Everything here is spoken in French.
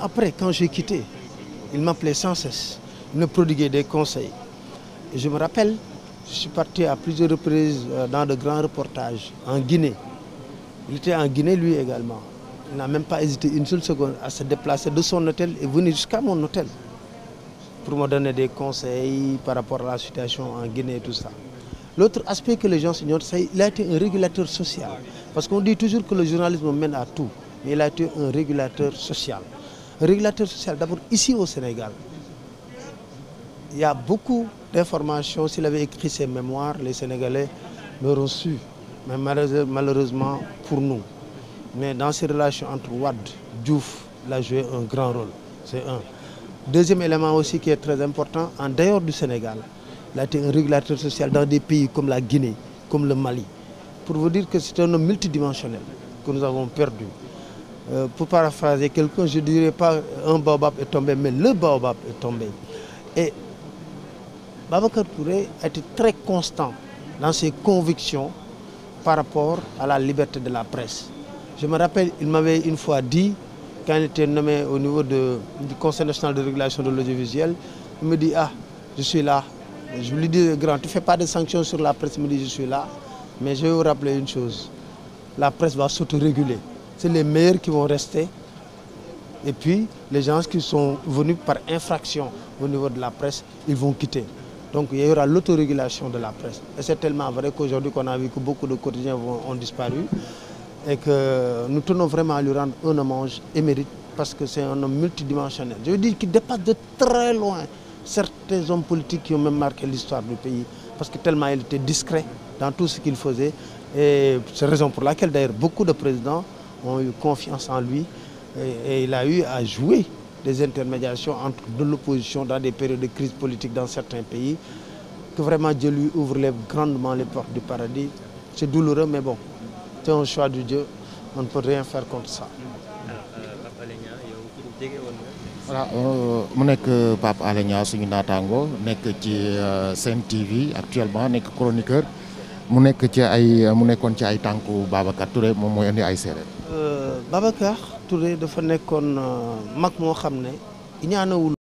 Après, quand j'ai quitté, il m'appelait sans cesse, il me prodiguait des conseils. Et je me rappelle, je suis parti à plusieurs reprises dans de grands reportages en Guinée. Il était en Guinée lui également. Il n'a même pas hésité une seule seconde à se déplacer de son hôtel et venir jusqu'à mon hôtel pour me donner des conseils par rapport à la situation en Guinée et tout ça. L'autre aspect que les gens ignorent, c'est qu'il a été un régulateur social. Parce qu'on dit toujours que le journalisme mène à tout, mais il a été un régulateur social. Un régulateur social, d'abord ici au Sénégal. Il y a beaucoup d'informations. S'il avait écrit ses mémoires, les Sénégalais l'auraient su. Mais malheureusement pour nous. Mais dans ces relations entre Wade et Diouf, il a joué un grand rôle. C'est un. Deuxième élément aussi qui est très important, en dehors du Sénégal, il a été un régulateur social dans des pays comme la Guinée, comme le Mali. Pour vous dire que c'est un homme multidimensionnel que nous avons perdu. Pour paraphraser quelqu'un, je ne dirais pas un baobab est tombé, mais le baobab est tombé. Et Babacar Touré a été très constant dans ses convictions par rapport à la liberté de la presse. Je me rappelle, il m'avait une fois dit, quand il était nommé au niveau du Conseil national de régulation de l'audiovisuel, il me dit, ah, je suis là. Je lui dis, grand, tu ne fais pas de sanctions sur la presse, il me dit, je suis là. Mais je vais vous rappeler une chose, la presse va s'autoréguler. C'est les meilleurs qui vont rester. Et puis, les gens qui sont venus par infraction au niveau de la presse, ils vont quitter. Donc il y aura l'autorégulation de la presse. Et c'est tellement vrai qu'aujourd'hui qu'on a vu que beaucoup de quotidiens ont disparu et que nous tenons vraiment à lui rendre un hommage émérite parce que c'est un homme multidimensionnel. Je veux dire qu'il dépasse de très loin certains hommes politiques qui ont même marqué l'histoire du pays parce que tellement il était discret dans tout ce qu'il faisait. Et c'est la raison pour laquelle d'ailleurs beaucoup de présidents ont eu confiance en lui et il a eu à jouer des intermédiations entre de l'opposition dans des périodes de crise politique dans certains pays, que vraiment Dieu lui ouvre grandement les portes du paradis. C'est douloureux, mais bon, c'est un choix de Dieu, on ne peut rien faire contre ça. voilà mu nekk Pape Alé Niang suñu naataango nekk ci Sen TV actuellement nekk chroniqueur mu nekkoon ci ay tànku Babacar Touré moom mooy indi ay seede. Babacar Touré dafa nekkoon mag moo xam ne ñaanawul